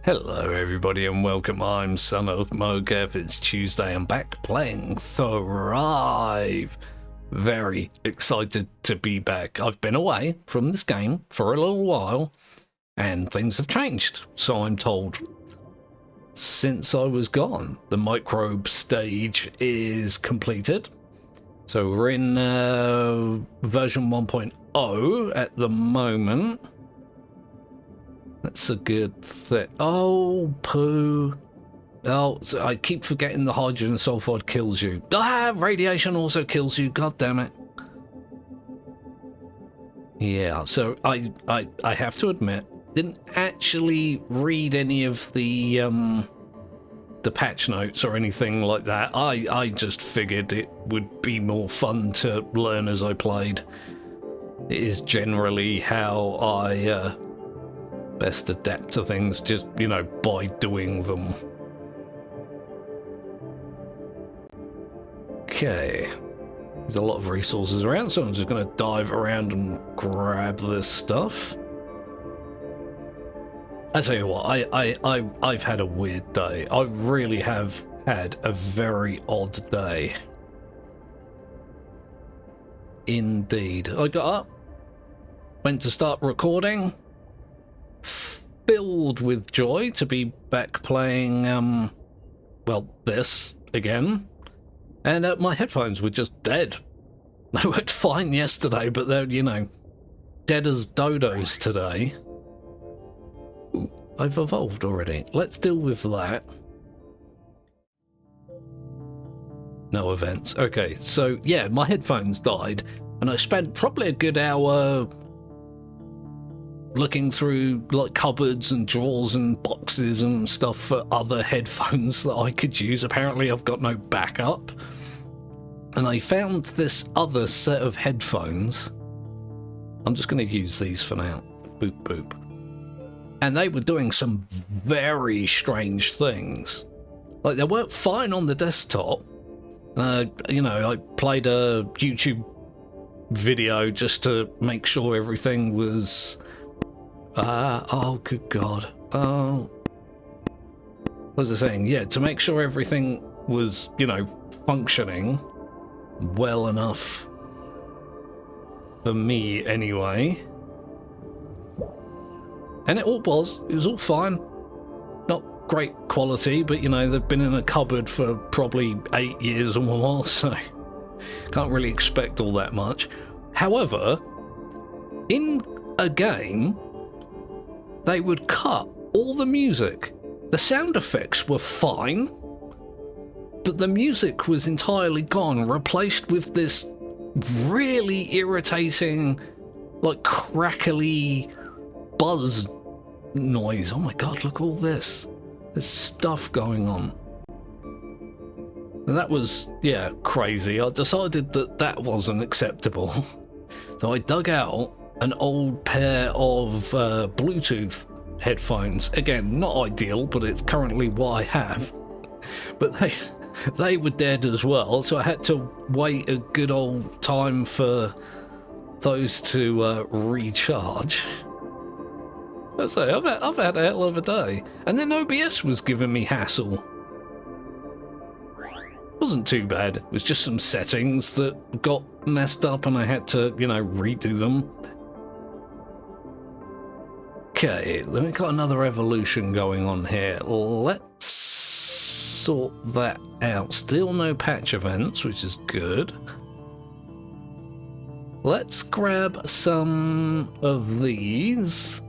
Hello everybody and welcome, I'm SonOfmowgef. It's Tuesday, I'm back playing Thrive. Very excited to be back. I've been away from this game for a little while and things have changed, so I'm told. Since I was gone, the microbe stage is completed. So we're in version 1.0 at the moment. That's a good thing. Oh, poo. Oh, so I keep forgetting the hydrogen sulfide kills you. Ah, radiation also kills you. God damn it. Yeah, so I have to admit, didn't actually read any of the patch notes or anything like that. I just figured it would be more fun to learn as I played. It is generally how I best adapt to things, just, you know, by doing them. Okay. There's a lot of resources around, so I'm just going to dive around and grab this stuff. I tell you what, I've had a weird day. I really have had a very odd day. Indeed. I got up, went to start recording, filled with joy to be back playing, well, this again. And my headphones were just dead. They worked fine yesterday, but they're, you know, dead as dodos today. Ooh, I've evolved already. Let's deal with that. No events. Okay, so yeah, my headphones died, and I spent probably a good hour looking through like cupboards and drawers and boxes and stuff for other headphones that I could use. Apparently I've got no backup, and I found this other set of headphones. I'm just going to use these for now. Boop boop. And they were doing some very strange things. Like, they worked fine on the desktop. You know, I played a YouTube video just to make sure everything was oh, good God. Oh. What was I saying? Yeah, to make sure everything was, you know, functioning well enough for me anyway. And it was all fine. Not great quality, but, you know, they've been in a cupboard for probably 8 years or more, so can't really expect all that much. However, in a game, they would cut all the music. The sound effects were fine, but the music was entirely gone, replaced with this really irritating, like, crackly buzz noise. Oh my God, look at all this. There's stuff going on. And that was, yeah, crazy. I decided that that wasn't acceptable. So I dug out an old pair of Bluetooth headphones. Again, not ideal, but it's currently what I have. But they were dead as well, so I had to wait a good old time for those to recharge. Let's say I've had a hell of a day. And then OBS was giving me hassle. Wasn't too bad. It was just some settings that got messed up and I had to, you know, redo them. Okay, then we've got another evolution going on here. Let's sort that out. Still no patch events, which is good. Let's grab some of these.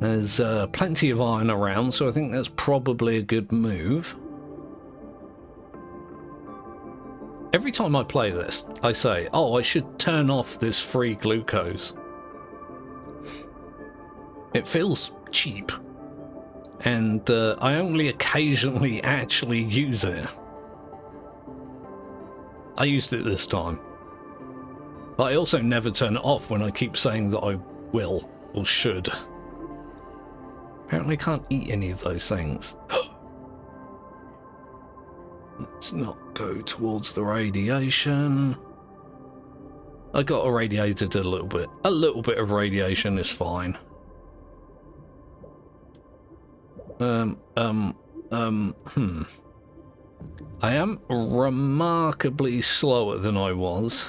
There's plenty of iron around, so I think that's probably a good move. Every time I play this, I say, oh, I should turn off this free glucose. It feels cheap, and I only occasionally actually use it. I used it this time. But I also never turn it off when I keep saying that I will or should. Apparently I can't eat any of those things. Let's not go towards the radiation. I got irradiated a little bit. A little bit of radiation is fine. I am remarkably slower than I was.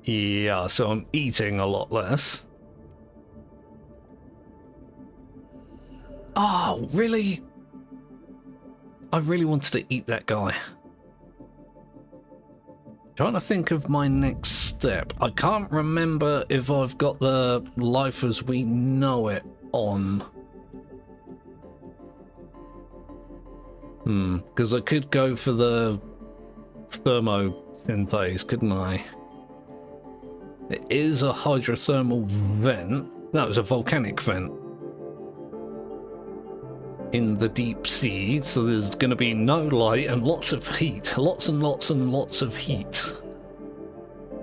Yeah, so I'm eating a lot less. Oh, really? I really wanted to eat that guy. Trying to think of my next step. I can't remember if I've got the life as we know it on. Because I could go for the thermosynthase, couldn't I? It is a hydrothermal vent. That was a volcanic vent. In the deep sea, so there's going to be no light and lots of heat. Lots and lots and lots of heat.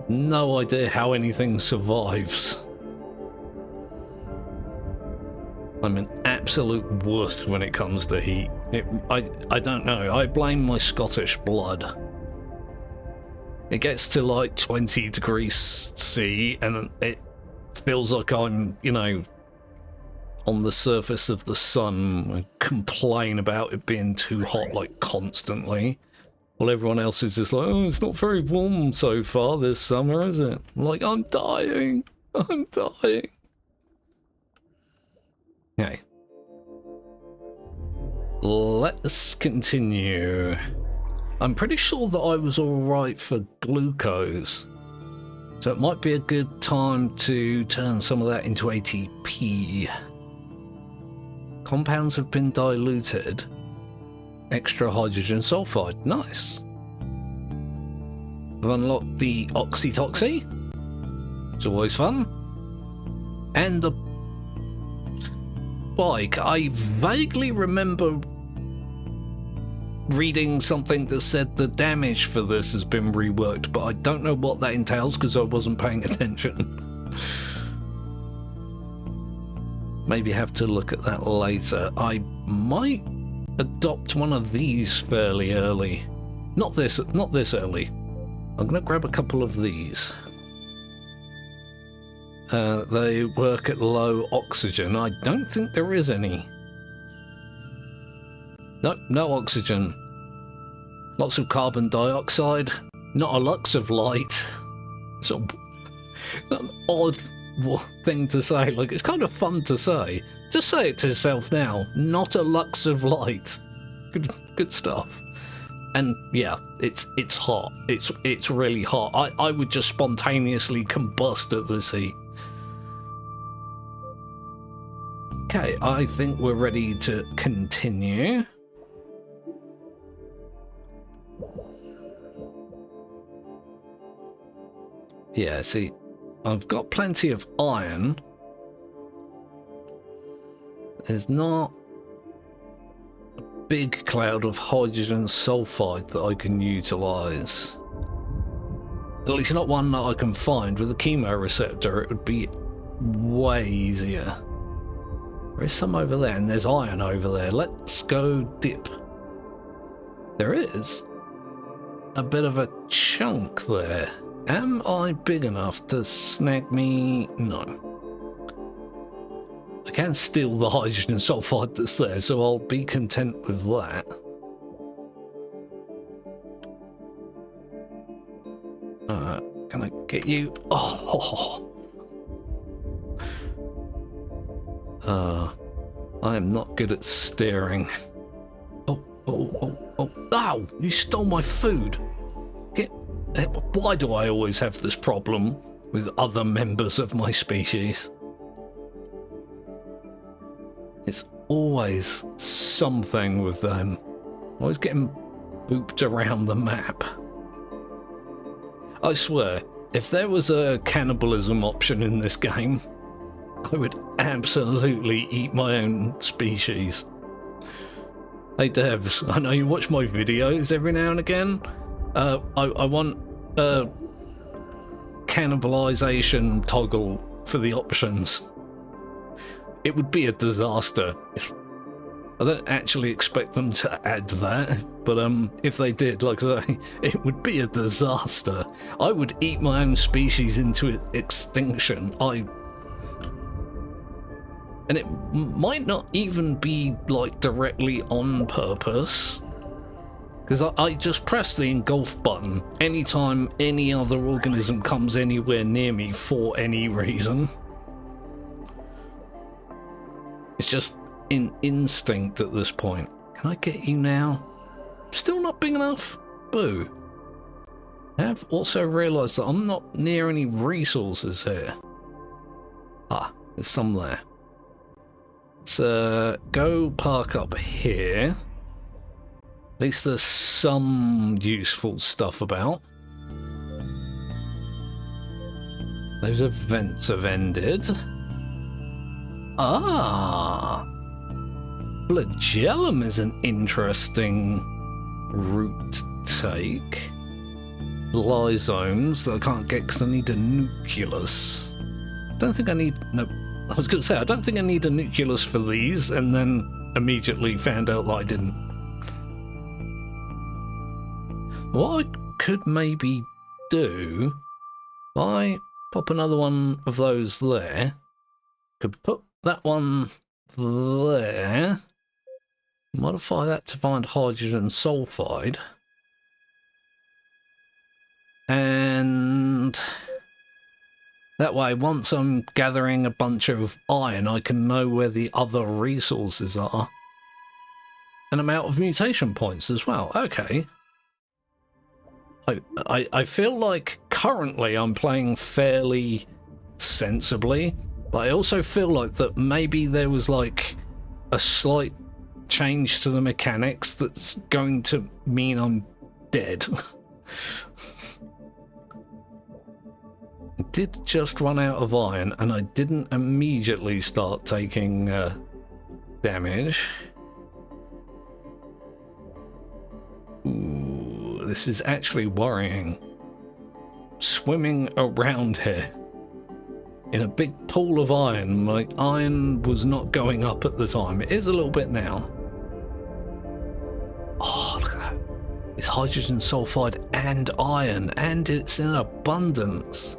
No idea how anything survives. I'm an absolute wuss when it comes to heat. I don't know. I blame my Scottish blood. It gets to like 20 degrees C and it feels like I'm, you know, on the surface of the sun and complain about it being too hot like constantly. Well, everyone else is just like, oh, it's not very warm so far this summer, is it? I'm like, I'm dying. I'm dying. Okay. Let's continue. I'm pretty sure that I was alright for glucose. So it might be a good time to turn some of that into ATP. Compounds have been diluted. Extra hydrogen sulfide. Nice. I've unlocked the oxytoxy. It's always fun. And the bike. I vaguely remember reading something that said the damage for this has been reworked, but I don't know what that entails because I wasn't paying attention. Maybe have to look at that later. I might adopt one of these fairly early. Not this early. I'm gonna grab a couple of these. They work at low oxygen. I don't think there is any. Nope, no oxygen. Lots of carbon dioxide. Not a lux of light. It's an odd thing to say. Like, it's kind of fun to say. Just say it to yourself now. Not a lux of light. Good stuff. And yeah, it's hot. It's really hot. I would just spontaneously combust at this heat. Okay, I think we're ready to continue. Yeah, see, I've got plenty of iron. There's not a big cloud of hydrogen sulfide that I can utilize. At least not one that I can find. With a chemoreceptor, it would be way easier. There's some over there, and there's iron over there. Let's go dip. There is a bit of a chunk there. Am I big enough to snag me? No. I can steal the hydrogen sulfide that's there, so I'll be content with that. Can I get you? Oh. I am not good at steering. Ow! You stole my food! Why do I always have this problem with other members of my species? It's always something with them. Always getting booped around the map. I swear, if there was a cannibalism option in this game, I would absolutely eat my own species. Hey devs, I know you watch my videos every now and again. I want a cannibalization toggle for the options. It would be a disaster. I don't actually expect them to add that, but if they did, like I say, it would be a disaster. I would eat my own species into extinction. And it might not even be, like, directly on purpose. Because I just press the engulf button anytime any other organism comes anywhere near me for any reason. It's just in instinct at this point. Can I get you now? Still not big enough? Boo. I have also realised that I'm not near any resources here. Ah, there's some there. Let's go park up here. At least there's some useful stuff about. Those events have ended. Ah! Flagellum is an interesting route to take. Lysomes that I can't get because I need a nucleus. Don't think I need... No, I was going to say, I don't think I need a nucleus for these, and then immediately found out that I didn't. What I could maybe do, if I pop another one of those there, could put that one there, modify that to find hydrogen sulfide, and that way once I'm gathering a bunch of iron I can know where the other resources are, and I'm out of mutation points as well. Okay. I feel like currently I'm playing fairly sensibly, but I also feel like that maybe there was like a slight change to the mechanics that's going to mean I'm dead. I did just run out of iron and I didn't immediately start taking damage. Ooh, this is actually worrying. Swimming around here in a big pool of iron. My iron was not going up at the time. It is a little bit now. Oh, look at that. It's hydrogen sulfide and iron, and it's in abundance.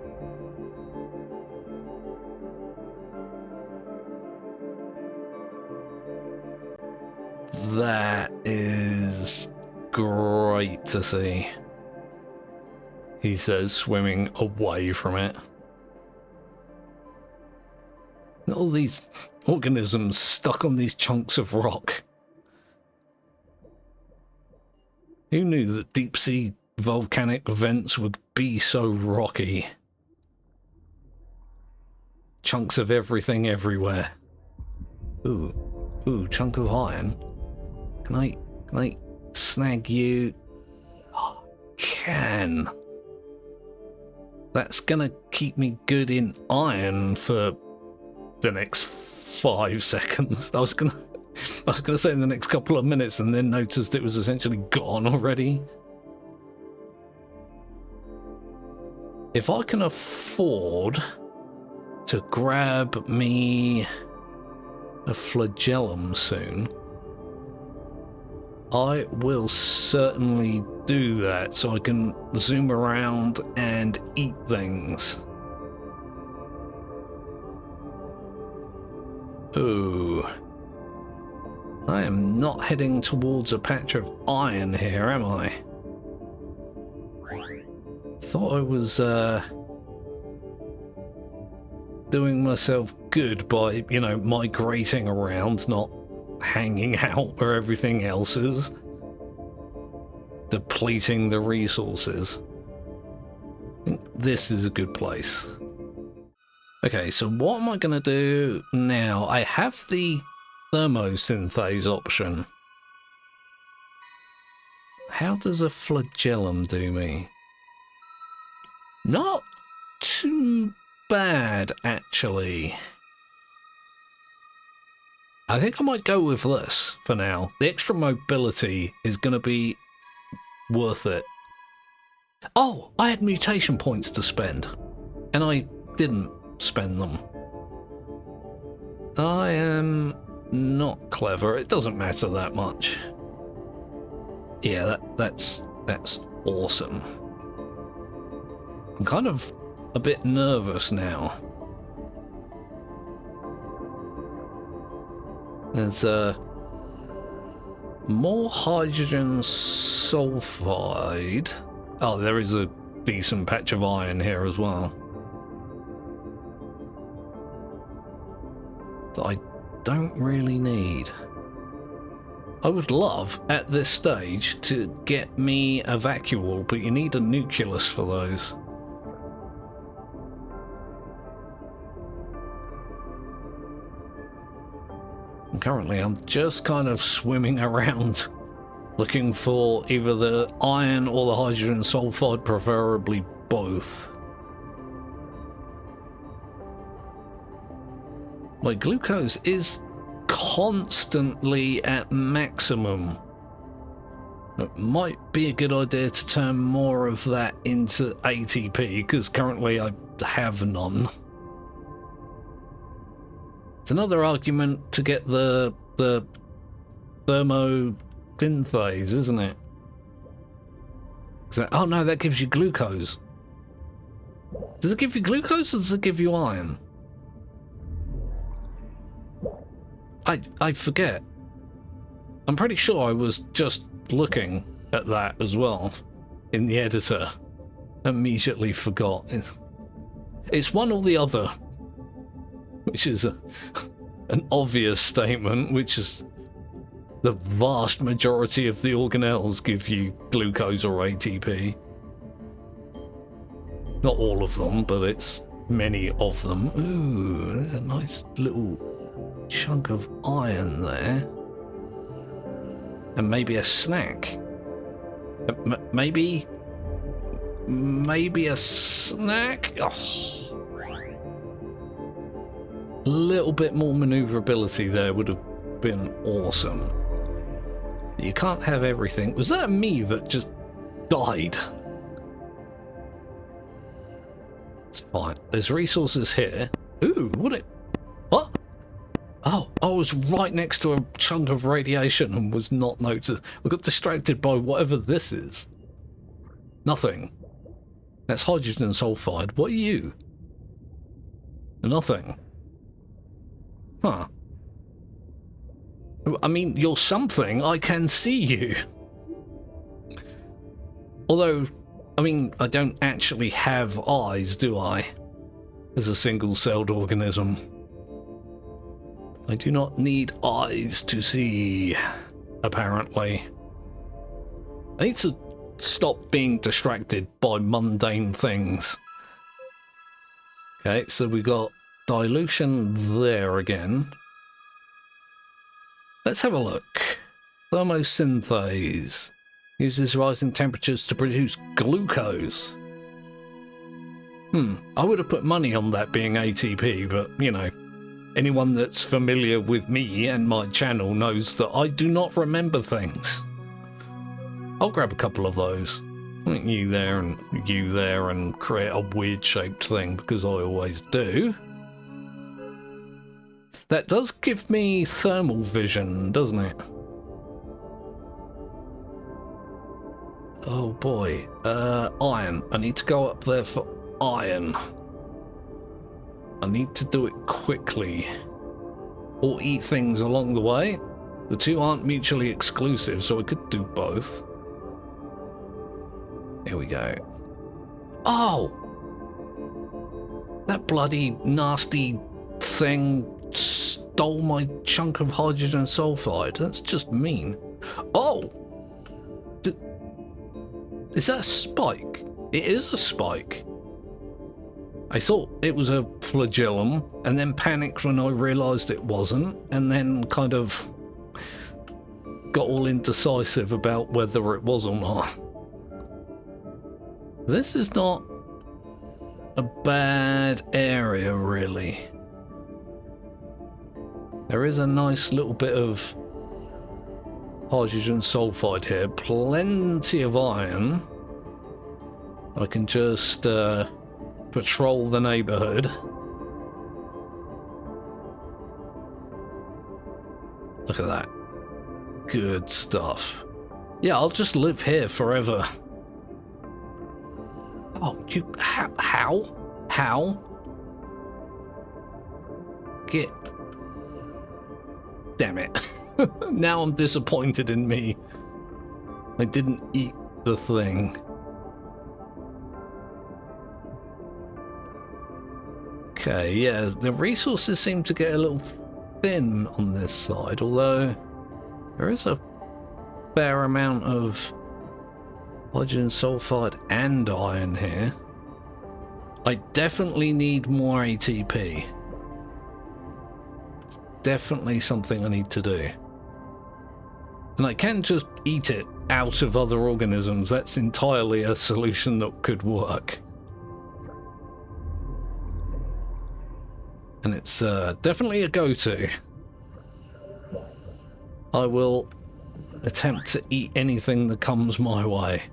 That is great to see. He says, swimming away from it. All these organisms stuck on these chunks of rock. Who knew that deep sea volcanic vents would be so rocky? Chunks of everything everywhere. Ooh, chunk of iron. Can I snag you? Oh, can. That's gonna keep me good in iron for the next 5 seconds. I was gonna say in the next couple of minutes, and then noticed it was essentially gone already. If I can afford to grab me a flagellum soon, I will certainly do that so I can zoom around and eat things. Ooh. I am not heading towards a patch of iron here, am I? Thought I was doing myself good by, you know, migrating around, not hanging out where everything else is, depleting the resources. I think this is a good place. Okay, so what am I going to do now? I have the thermosynthase option. How does a flagellum do me? Not too bad, actually. I think I might go with this for now. The extra mobility is going to be worth it. Oh, I had mutation points to spend, and I didn't spend them. I am not clever. It doesn't matter that much. Yeah, that's awesome. I'm kind of a bit nervous now. There's more hydrogen sulfide. Oh, there is a decent patch of iron here as well. That I don't really need. I would love, at this stage, to get me a vacuole, but you need a nucleus for those. And currently, I'm just kind of swimming around, looking for either the iron or the hydrogen sulfide, preferably both. My glucose is constantly at maximum. It might be a good idea to turn more of that into ATP, because currently I have none. It's another argument to get the thermosynthase, isn't it? Oh no, that gives you glucose. Does it give you glucose or does it give you iron? I forget. I'm pretty sure I was just looking at that as well in the editor. Immediately forgot. It's one or the other, which is an obvious statement, which is the vast majority of the organelles give you glucose or ATP. Not all of them, but it's many of them. Ooh, there's a nice little chunk of iron there. And maybe a snack. Maybe a snack? Oh. A little bit more maneuverability there would have been awesome. You can't have everything. Was that me that just died? It's fine. There's resources here. Ooh, what? Oh, I was right next to a chunk of radiation and was not noticed. I got distracted by whatever this is. Nothing. That's hydrogen sulfide. What are you? Nothing. Huh. I mean, you're something. I can see you. Although, I mean, I don't actually have eyes, do I? As a single-celled organism. I do not need eyes to see, apparently. I need to stop being distracted by mundane things. Okay, so we got dilution there again. Let's have a look. Thermosynthase. Uses rising temperatures to produce glucose. I would have put money on that being ATP, but, you know, anyone that's familiar with me and my channel knows that I do not remember things. I'll grab a couple of those. Put you there and create a weird shaped thing, because I always do. That does give me thermal vision, doesn't it? Oh boy. Iron. I need to go up there for iron. I need to do it quickly. Or eat things along the way. The two aren't mutually exclusive, so I could do both. Here we go. Oh! That bloody nasty thing stole my chunk of hydrogen sulfide. That's just mean. Oh! Is that a spike? It is a spike. I thought it was a flagellum, and then panicked when I realised it wasn't, and then kind of got all indecisive about whether it was or not. This is not a bad area, really. There is a nice little bit of hydrogen sulfide here, plenty of iron. I can just patrol the neighborhood. Look at that. Good stuff. Yeah, I'll just live here forever. Oh, you... How? How? Get Damn it. Now I'm disappointed in me. I didn't eat the thing. Okay, yeah, the resources seem to get a little thin on this side, although there is a fair amount of hydrogen sulfide and iron here. I definitely need more ATP. It's definitely something I need to do. And I can just eat it out of other organisms. That's entirely a solution that could work. And it's definitely a go-to. I will attempt to eat anything that comes my way.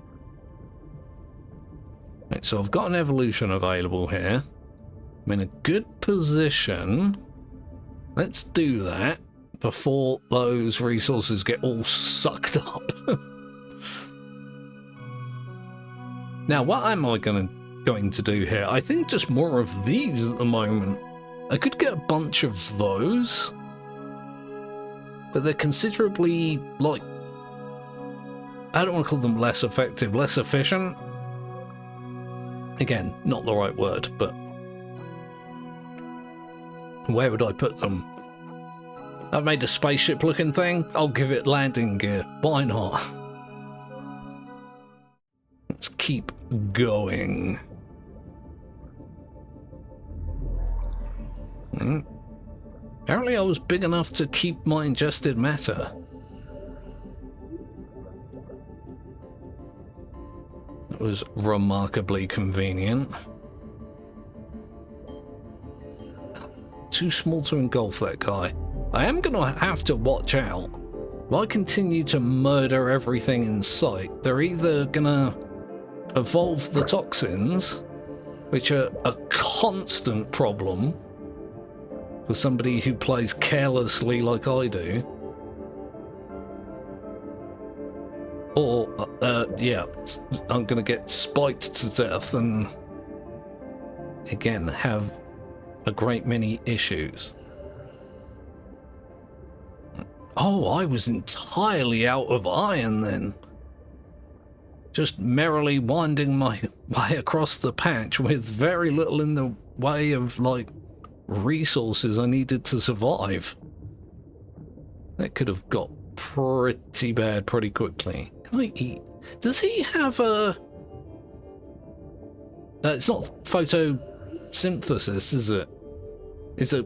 Right, so I've got an evolution available here. I'm in a good position. Let's do that before those resources get all sucked up. Now, what am I going to do here? I think just more of these at the moment. I could get a bunch of those, but they're considerably, like, I don't want to call them less effective, less efficient. Again, not the right word, but where would I put them? I've made a spaceship looking thing. I'll give it landing gear. Why not? Let's keep going. Apparently I was big enough to keep my ingested matter. It was remarkably convenient. Too small to engulf that guy. I am going to have to watch out. If I continue to murder everything in sight, they're either going to evolve the toxins, which are a constant problem for somebody who plays carelessly like I do. Or, yeah, I'm going to get spiked to death and, again, have a great many issues. Oh, I was entirely out of iron then. Just merrily winding my way across the patch with very little in the way of, like, resources I needed to survive. That could have got pretty bad pretty quickly. Can I eat? Does he have a... it's not photosynthesis, is it? It's a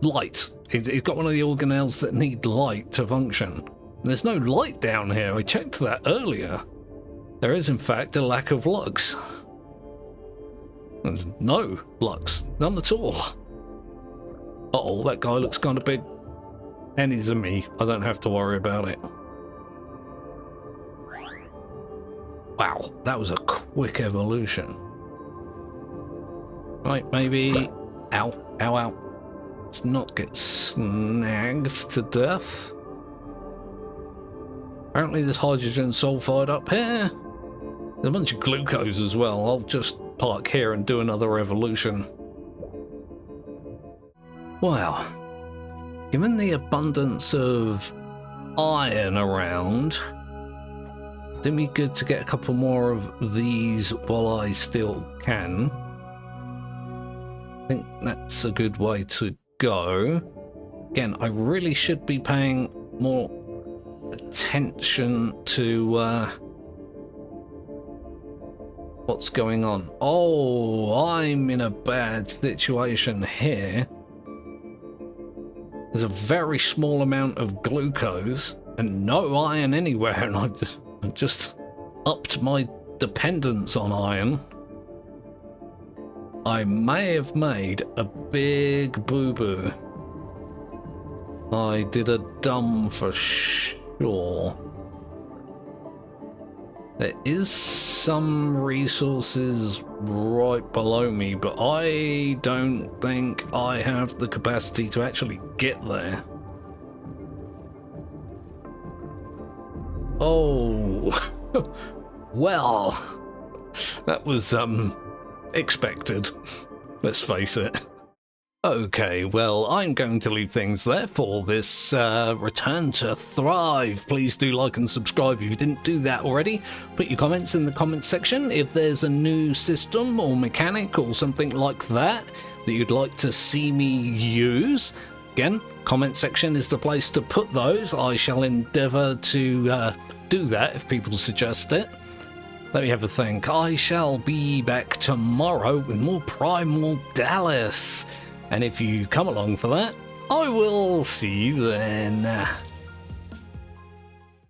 light. It's got one of the organelles that need light to function. There's no light down here. I checked that earlier. There is, in fact, a lack of lux. There's no lux. None at all. Uh-oh, that guy looks kind of big. And he's a me. I don't have to worry about it. Wow, that was a quick evolution. Right, maybe... Ow, ow, ow. Let's not get snagged to death. Apparently there's hydrogen sulfide up here. There's a bunch of glucose as well. I'll just park here and do another evolution. Wow. Given the abundance of iron around, it'd be good to get a couple more of these while I still can. I think that's a good way to go. Again, I really should be paying more attention to what's going on. Oh, I'm in a bad situation here. There's a very small amount of glucose and no iron anywhere, and I've just upped my dependence on iron. I may have made a big boo-boo. I did a dumb for sure. There is some resources right below me, but I don't think I have the capacity to actually get there. Oh, well, that was expected, let's face it. Okay, well, I'm going to leave things there for this Return to Thrive. Please do like and subscribe if you didn't do that already. Put your comments in the comments section if there's a new system or mechanic or something like that that you'd like to see me use. Again, comment section is the place to put those. I shall endeavour to do that if people suggest it. Let me have a think. I shall be back tomorrow with more Primal Dallas. And if you come along for that, I will see you then.